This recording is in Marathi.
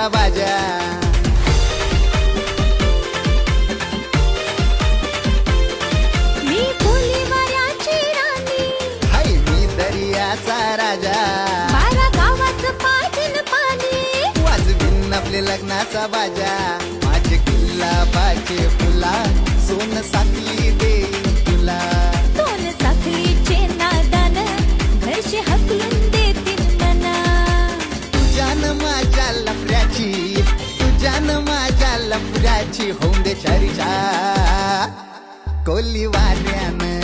वाजवणारा बाजा. मी फुली वाऱ्याची राणी, हाय मी दर्याचा राजा. 12 गावाचं पाजन पाणी, वाजवीन आपले लग्नाचा बाजा. माझे गुलाबाचे फुला सोन साखली देईन तुला. सोन साखलीचे नादान घरचे हकलून देतील मना. तुझ्यान माझ्या लफड्याची, तुझ्यान माझ्या लफड्याची होऊन दे चर्चा. कोली वाऱ्यानं